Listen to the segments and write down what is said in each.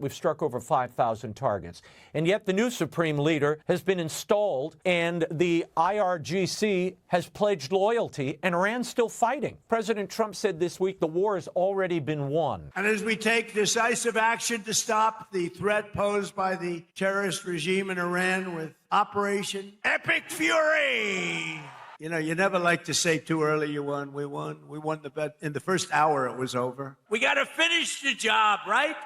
We've struck over 5,000 targets. And yet the new supreme leader has been installed, and the IRGC has pledged loyalty, and Iran's still fighting. President Trump said this week the war has already been won. And as we take decisive action to stop the threat posed by the terrorist regime in Iran with Operation Epic Fury. You know, you never like to say too early you won. We won. We won the bet. In the first hour, it was over. We got to finish the job, right?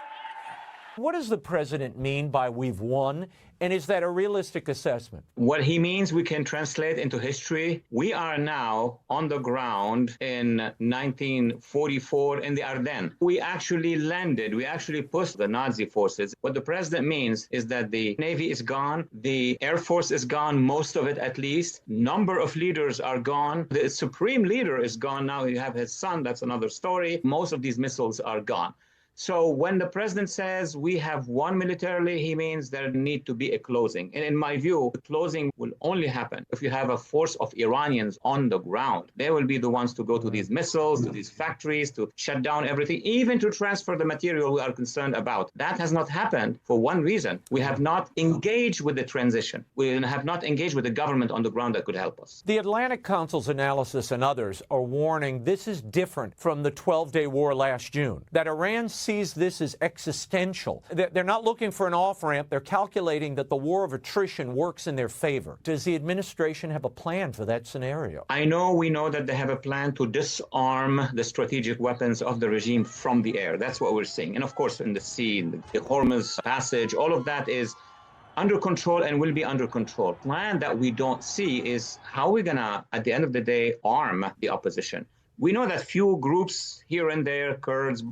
What does the president mean by we've won? And is that a realistic assessment? What he means we can translate into history. We are now on the ground in 1944 in the Ardennes. We actually landed. We actually pushed the Nazi forces. What the president means is that the Navy is gone. The Air Force is gone, most of it at least. Number of leaders are gone. The supreme leader is gone now. You have his son. That's another story. Most of these missiles are gone. So when the president says we have won militarily, he means there need to be a closing. And in my view, the closing will only happen if you have a force of Iranians on the ground. They will be the ones to go to these missiles, to these factories, to shut down everything, even to transfer the material we are concerned about. That has not happened for one reason. We have not engaged with the transition. We have not engaged with the government on the ground that could help us. The Atlantic Council's analysis and others are warning this is different from the 12-day war last June, that Iran sees this as existential. They're not looking for an off-ramp. They're calculating that the war of attrition works in their favor. Does the administration have a plan for that scenario? We know that they have a plan to disarm the strategic weapons of the regime from the air. That's what we're seeing. And of course, in the sea, the Hormuz Passage, all of that is under control and will be under control. Plan that we don't see is how we're gonna, at the end of the day, arm the opposition. We know that few groups here and there, Kurds,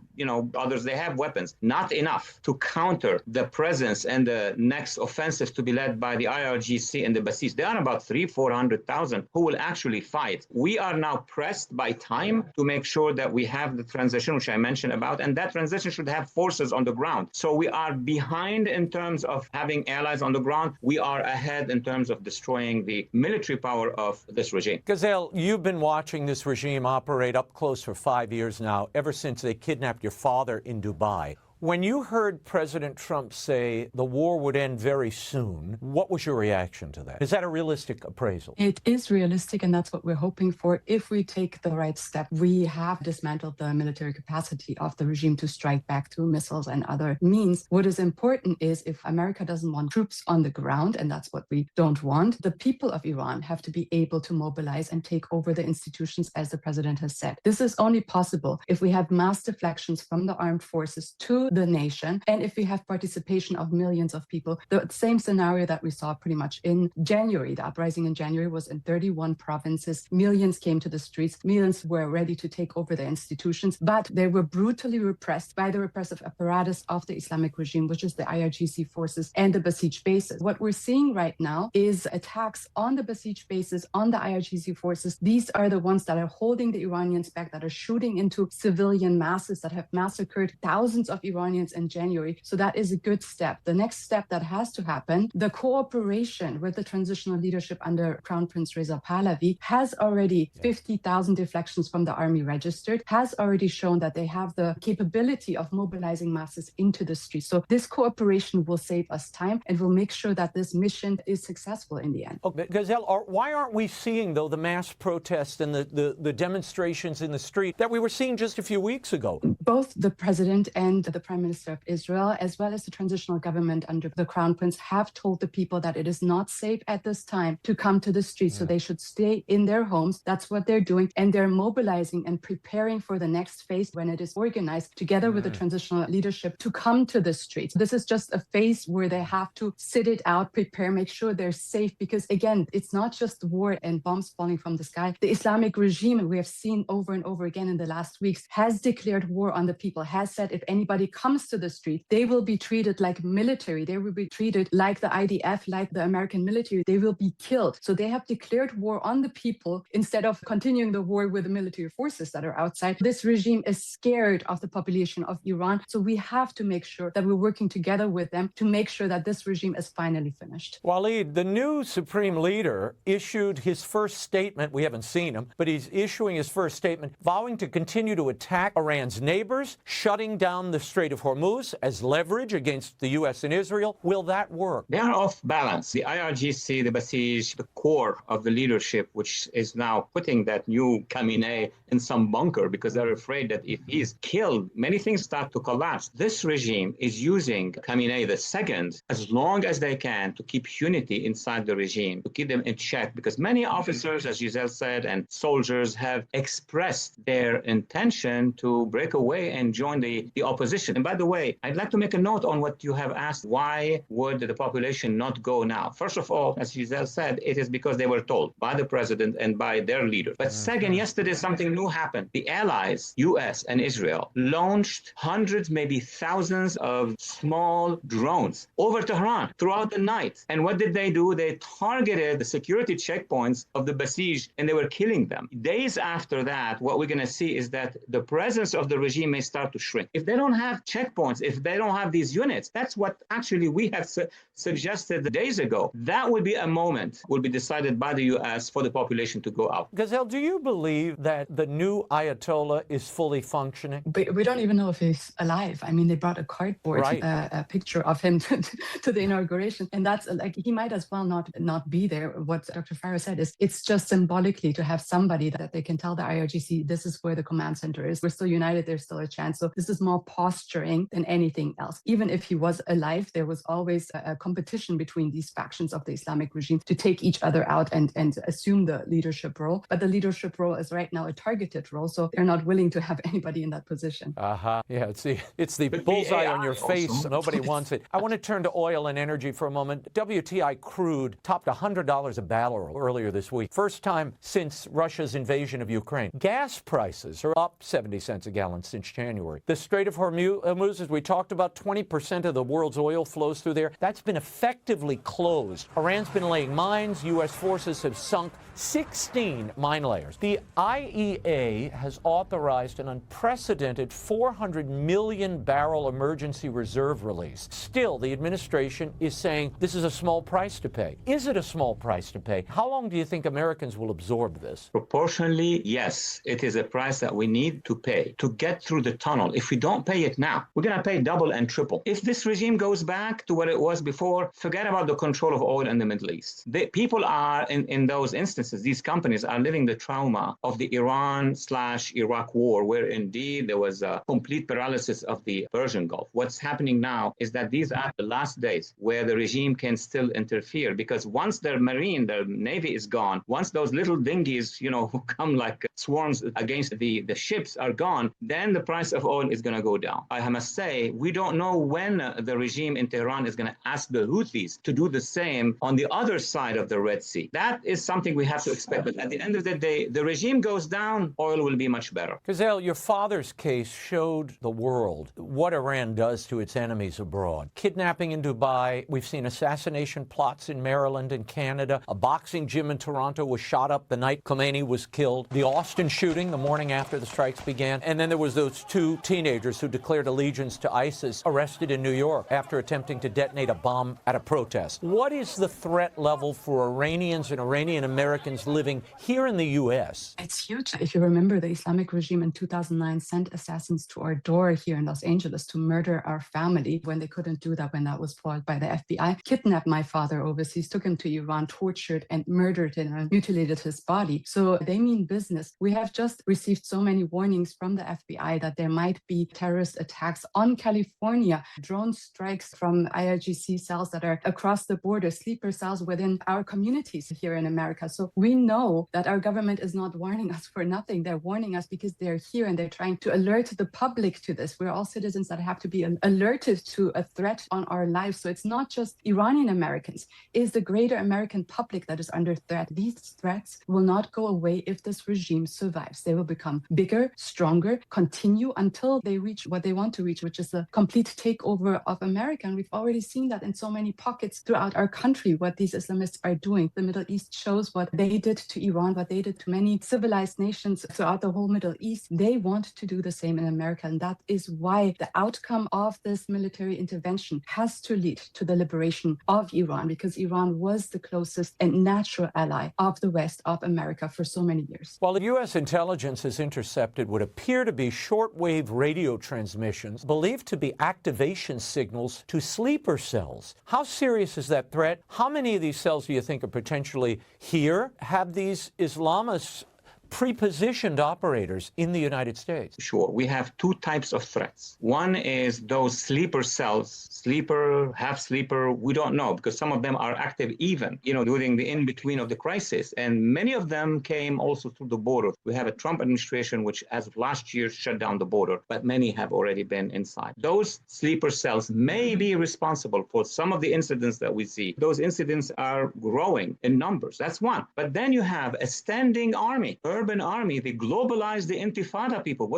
others, they have weapons. Not enough to counter the presence and the next offensive to be led by the IRGC and the Basij. There are about 300,000-400,000 who will actually fight. We are now pressed by time to make sure that we have the transition, which I mentioned about, and that transition should have forces on the ground. So we are behind in terms of having allies on the ground. We are ahead in terms of destroying the military power of this regime. Gazelle, you've been watching this regime operate up close for 5 years now, ever since they kidnapped your father in Dubai. When you heard President Trump say the war would end very soon, what was your reaction to that? Is that a realistic appraisal? It is realistic, and that's what we're hoping for. If we take the right step, we have dismantled the military capacity of the regime to strike back through missiles and other means. What is important is if America doesn't want troops on the ground, and that's what we don't want, the people of Iran have to be able to mobilize and take over the institutions, as the president has said. This is only possible if we have mass deflections from the armed forces to the nation, and if we have participation of millions of people. The same scenario that we saw pretty much in January. The uprising in January was in 31 provinces. Millions came to the streets. Millions were ready to take over the institutions, but they were brutally repressed by the repressive apparatus of the Islamic regime, which is the IRGC forces and the Basij bases. What we're seeing right now is attacks on the Basij bases, on the IRGC forces. These are the ones that are holding the Iranians back, that are shooting into civilian masses, that have massacred thousands of Iranians in January. So that is a good step. The next step that has to happen, the cooperation with the transitional leadership under Crown Prince Reza Pahlavi has already 50,000 deflections from the army registered, has already shown that they have the capability of mobilizing masses into the streets. So this cooperation will save us time and will make sure that this mission is successful in the end. Okay, Gazelle, why aren't we seeing, though, the mass protests and the demonstrations in the street that we were seeing just a few weeks ago? Both the president and the Prime Minister of Israel, as well as the transitional government under the Crown Prince, have told the people that it is not safe at this time to come to the streets, so they should stay in their homes. That's what they're doing, and they're mobilizing and preparing for the next phase when it is organized together with the transitional leadership to come to the streets. This is just a phase where they have to sit it out, prepare, make sure they're safe, because again, it's not just war and bombs falling from the sky. The Islamic regime, we have seen over and over again in the last weeks, has declared war on the people, has said if anybody comes to the street, they will be treated like military. They will be treated like the IDF, like the American military. They will be killed. So they have declared war on the people instead of continuing the war with the military forces that are outside. This regime is scared of the population of Iran. So we have to make sure that we're working together with them to make sure that this regime is finally finished. Walid, the new supreme leader issued his first statement. We haven't seen him, but he's issuing his first statement, vowing to continue to attack Iran's neighbors, shutting down the Strait of Hormuz as leverage against the U.S. and Israel. Will that work? They are off balance. The IRGC, the Basij, the core of the leadership, which is now putting that new Khamenei in some bunker because they're afraid that if he's killed, many things start to collapse. This regime is using Khamenei II as long as they can to keep unity inside the regime, to keep them in check, because many officers, as Giselle said, and soldiers have expressed their intention to break away and join the opposition. And by the way, I'd like to make a note on what you have asked. Why would the population not go now? First of all, as Giselle said, it is because they were told by the president and by their leaders. But second, yesterday something new happened. The allies, US and Israel, launched hundreds, maybe thousands of small drones over Tehran throughout the night. And what did they do? They targeted the security checkpoints of the Basij and they were killing them. Days after that, what we're going to see is that the presence of the regime may start to shrink. If they don't have checkpoints, if they don't have these units, that's what actually we have suggested days ago. That would be a moment, will be decided by the US for the population to go out. Gazelle, do you believe that the new Ayatollah is fully functioning? But we don't even know if he's alive. I mean, they brought a cardboard, Right. A picture of him to the inauguration. And that's like, he might as well not be there. What Dr. Phares said is it's just symbolically to have somebody that they can tell the IRGC, this is where the command center is. We're still united. There's still a chance. So this is more posturing than anything else. Even if he was alive, there was always a competition between these factions of the Islamic regime to take each other out and assume the leadership role. But the leadership role is right now a targeted role. So they're not willing to have anybody in that position. Yeah, it's the bullseye on your face. also. Nobody wants it. I want to turn to oil and energy for a moment. WTI crude topped $100 a barrel earlier this week. First time since Russia's invasion of Ukraine. Gas prices are up 70 cents a gallon since January. The Strait of Hormuz, as we talked about, 20% of the world's oil flows through there. That's been effectively closed. Iran's been laying mines. U.S. forces have sunk 16 mine layers. The IEA has authorized an unprecedented 400 million barrel emergency reserve release. Still, the administration is saying this is a small price to pay. Is it a small price to pay? How long do you think Americans will absorb this? Proportionally, yes, it is a price that we need to pay to get through the tunnel. If we don't pay it now, we're going to pay double and triple. If this regime goes back to what it was before, forget about the control of oil in the Middle East. People are, in those instances, these companies are living the trauma of the Iran/Iraq war, where indeed there was a complete paralysis of the Persian Gulf. What's happening now is that these are the last days where the regime can still interfere, because once their marine, their navy is gone, once those little dinghies, who come like swarms against the ships are gone, then the price of oil is going to go down. I must say, we don't know when the regime in Tehran is going to ask the Houthis to do the same on the other side of the Red Sea. That is something we have to expect. But at the end of the day, the regime goes down, oil will be much better. Gazelle, your father's case showed the world what Iran does to its enemies abroad. Kidnapping in Dubai, we've seen assassination plots in Maryland and Canada. A boxing gym in Toronto was shot up the night Khomeini was killed. The Austin shooting the morning after the strikes began. And then there was those two teenagers who declared allegiance to ISIS arrested in New York after attempting to detonate a bomb at a protest. What is the threat level for Iranians and Iranian Americans living here in the U.S.? It's huge. If you remember, the Islamic regime in 2009 sent assassins to our door here in Los Angeles to murder our family. When they couldn't do that, when that was foiled by the FBI, kidnapped my father overseas, took him to Iran, tortured and murdered him and mutilated his body. So they mean business. We have just received so many warnings from the FBI that there might be terrorist attacks on California, drone strikes from IRGC cells that are across the border, sleeper cells within our communities here in America. So we know that our government is not warning us for nothing. They're warning us because they're here and they're trying to alert the public to this. We're all citizens that have to be alerted to a threat on our lives. So it's not just Iranian Americans, it's the greater American public that is under threat. These threats will not go away if this regime survives. They will become bigger, stronger, continue until they reach what they want to reach, which is a complete takeover of America. And we've already seen that in so many pockets throughout our country, what these Islamists are doing. The Middle East shows what they did to Iran, what they did to many civilized nations throughout the whole Middle East. They want to do the same in America. And that is why the outcome of this military intervention has to lead to the liberation of Iran, because Iran was the closest and natural ally of the West, of America, for so many years. While the U.S. intelligence has intercepted what appear to be shortwave radio transmissions emissions, believed to be activation signals to sleeper cells. How serious is that threat? How many of these cells do you think are potentially here? Have these Islamists pre-positioned operators in the United States? Sure. We have two types of threats. One is those sleeper cells, sleeper, half sleeper, we don't know, because some of them are active even, during the in-between of the crisis. And many of them came also through the border. We have a Trump administration, which as of last year shut down the border, but many have already been inside. Those sleeper cells may be responsible for some of the incidents that we see. Those incidents are growing in numbers. That's one. But then you have a standing army, urban army, they globalize the intifada people.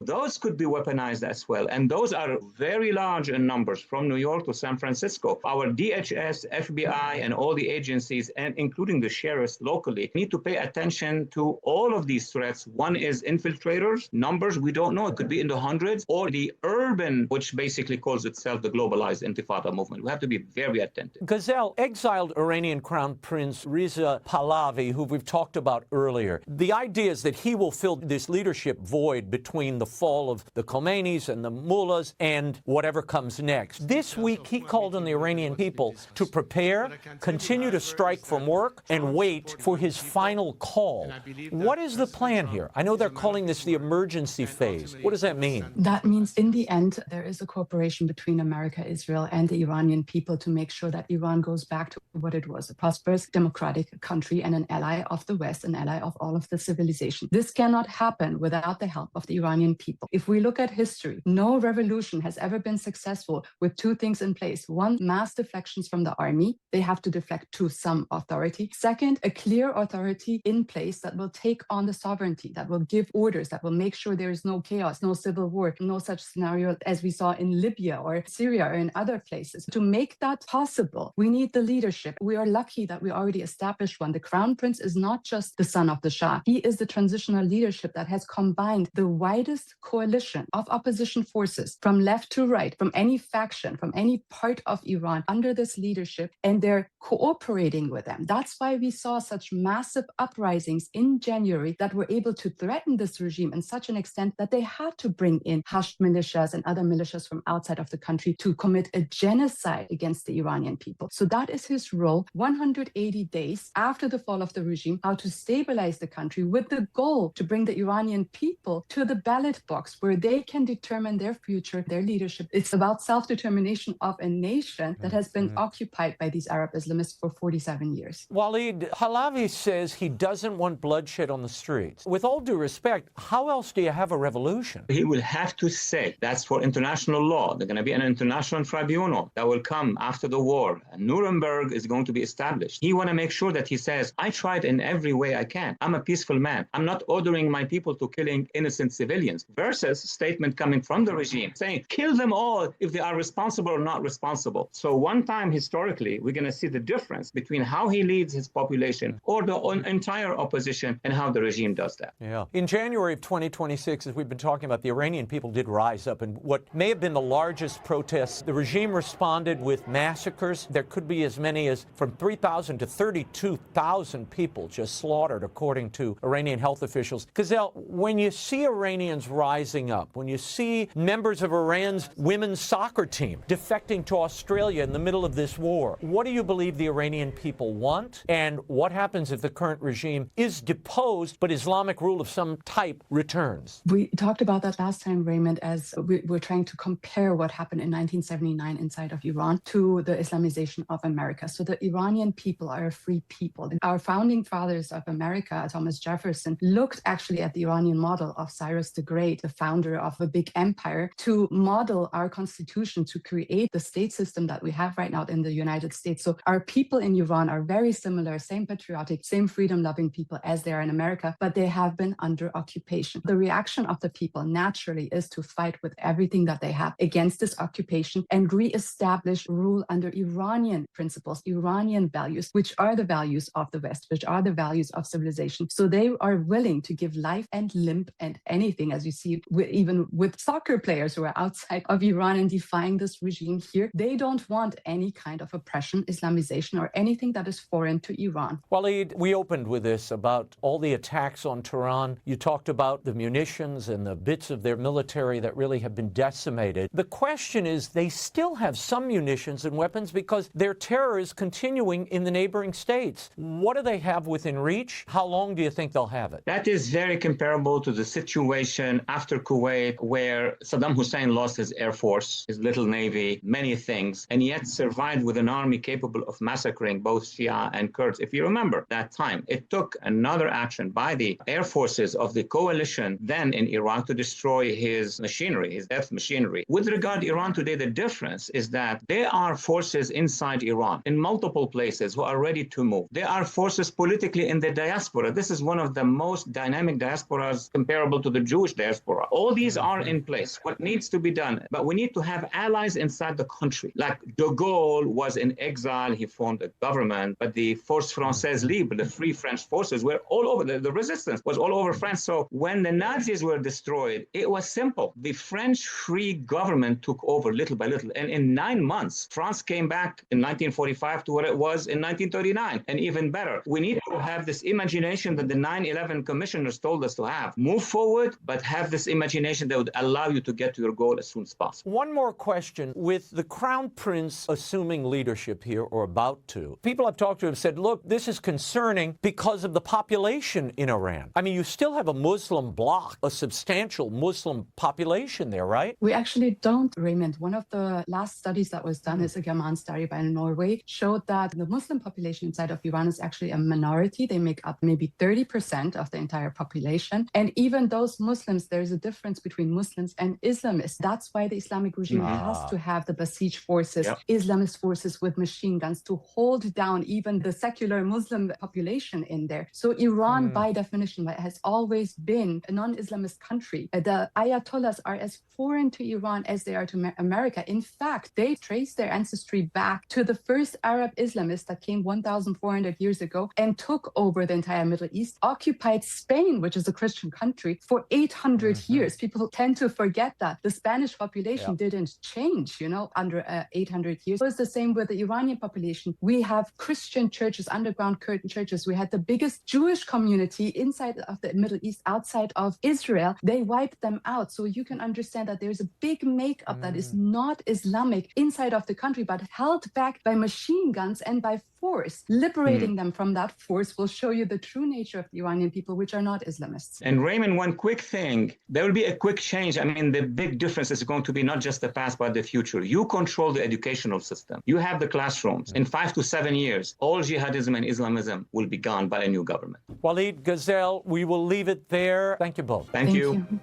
Those could be weaponized as well. And those are very large in numbers from New York to San Francisco. Our DHS, FBI, and all the agencies, and including the sheriffs locally, need to pay attention to all of these threats. One is infiltrators, numbers we don't know. It could be in the hundreds, or the urban, which basically calls itself the globalized intifada movement. We have to be very attentive. Gazelle, exiled Iranian Crown Prince Reza Pahlavi, who we've talked about earlier, the idea is that he will fill this leadership void between the fall of the Khomeinis and the mullahs and whatever comes next. This week, he called on the Iranian people to prepare, continue to strike from work, and wait for his final call. What is the plan here? I know they're calling this the emergency phase. What does that mean? That means in the end, there is a cooperation between America, Israel, and the Iranian people to make sure that Iran goes back to what it was, a prosperous, democratic country and an ally of the West, an ally of all of the civilization. This cannot happen without the help of the Iranian people. If we look at history, no revolution has ever been successful with two things in place. One, mass deflections from the army. They have to deflect to some authority. Second, a clear authority in place that will take on the sovereignty, that will give orders, that will make sure there is no chaos, no civil war, no such scenario as we saw in Libya or Syria or in other places. To make that possible, we need the leadership. We are lucky that we already established one. The Crown Prince is not just the son of the Shah. He is the transitional leadership that has combined the widest coalition of opposition forces from left to right, from any faction, from any part of Iran under this leadership, and they're cooperating with them. That's why we saw such massive uprisings in January that were able to threaten this regime in such an extent that they had to bring in Hashd militias and other militias from outside of the country to commit a genocide against the Iranian people. So that is his role, 180 days after the fall of the regime, how to stabilize the country with the goal to bring the Iranian people to the ballot box where they can determine their future, their leadership. It's about self-determination of a nation that has been occupied by these Arab Islamists for 47 years. Walid, Pahlavi says he doesn't want bloodshed on the streets. With all due respect, how else do you have a revolution? He will have to say that's for international law. There's going to be an international tribunal that will come after the war. Nuremberg is going to be established. He want to make sure that he says, I tried in every way I can. I'm a peaceful man. I'm not ordering my people to killing innocent civilians. Versus statement coming from the regime saying, kill them all if they are responsible or not responsible. So one time historically, we're going to see the difference between how he leads his population or the entire opposition and how the regime does that. Yeah. In January of 2026, as we've been talking about, the Iranian people did rise up in what may have been the largest protests. The regime responded with massacres. There could be as many as from 3,000 to 32,000 people just slaughtered, according to Iranian health officials. Gazelle, when you see Iranians rising up, when you see members of Iran's women's soccer team defecting to Australia in the middle of this war, what do you believe the Iranian people want? And what happens if the current regime is deposed, but Islamic rule of some type returns? We talked about that last time, Raymond, as we were trying to compare what happened in 1979 inside of Iran to the Islamization of America. So the Iranian people are a free people. Our founding fathers of America, Thomas Jefferson, looked actually at the Iranian model of Cyrus the Great, the founder of a big empire, to model our constitution, to create the state system that we have right now in the United States. So our people in Iran are very similar, same patriotic, same freedom-loving people as they are in America, but they have been under occupation. The reaction of the people naturally is to fight with everything that they have against this occupation and re-establish rule under Iranian principles, Iranian values, which are the values of the West, which are the values of civilization. So they are willing to give life and limb and anything, as you you see even with soccer players who are outside of Iran and defying this regime here. They don't want any kind of oppression, Islamization, or anything that is foreign to Iran. Walid, we opened with this about all the attacks on Tehran. You talked about the munitions and the bits of their military that really have been decimated. The question is, they still have some munitions and weapons because their terror is continuing in the neighboring states. What do they have within reach? How long do you think they'll have it? That is very comparable to the situation after Kuwait, where Saddam Hussein lost his air force, his little navy, many things, and yet survived with an army capable of massacring both Shia and Kurds. If you remember that time, it took another action by the air forces of the coalition then in Iraq to destroy his machinery, his death machinery. With regard to Iran today, the difference is that there are forces inside Iran in multiple places who are ready to move. There are forces politically in the diaspora. This is one of the most dynamic diasporas comparable to the Jewish diaspora. All these are in place. What needs to be done? But we need to have allies inside the country. Like de Gaulle was in exile, he formed a government, but the Force Française Libre, the Free French forces, were all over. The resistance was all over France. So when the Nazis were destroyed, it was simple. The French Free government took over little by little. And in 9 months, France came back in 1945 to what it was in 1939. And even better, we need to have this imagination that the 9/11 commissioners told us to have. Move forward, but have this imagination that would allow you to get to your goal as soon as possible. One more question. With the Crown Prince assuming leadership here, or about to, people I've talked to have said, look, this is concerning because of the population in Iran. I mean, you still have a Muslim bloc, a substantial Muslim population there, right? We actually don't, Raymond. One of the last studies that was done is a Gaman study by Norway, showed that the Muslim population inside of Iran is actually a minority. They make up maybe 30% of the entire population. And even those Muslims, there's a difference between Muslims and Islamists. That's why the Islamic regime has to have the Basij forces, Islamist forces with machine guns to hold down even the secular Muslim population in there. So Iran, by definition, has always been a non-Islamist country. The Ayatollahs are as foreign to Iran as they are to America. In fact, they trace their ancestry back to the first Arab Islamists that came 1,400 years ago and took over the entire Middle East, occupied Spain, which is a Christian country, for 800 years. People tend to forget that. The Spanish population didn't change, under 800 years. It was the same with the Iranian population. We have Christian churches, underground curtain churches. We had the biggest Jewish community inside of the Middle East, outside of Israel. They wiped them out. So you can understand that there's a big makeup that is not Islamic inside of the country, but held back by machine guns and by force. Liberating them from that force will show you the true nature of the Iranian people, which are not Islamists. And Raymond, one quick thing, there will be a quick change. I mean, the big difference is going to be not just the past, but the future. You control the educational system. You have the classrooms. In 5 to 7 years, all jihadism and Islamism will be gone by a new government. Walid, Gazelle, we will leave it there. Thank you both. Thank you.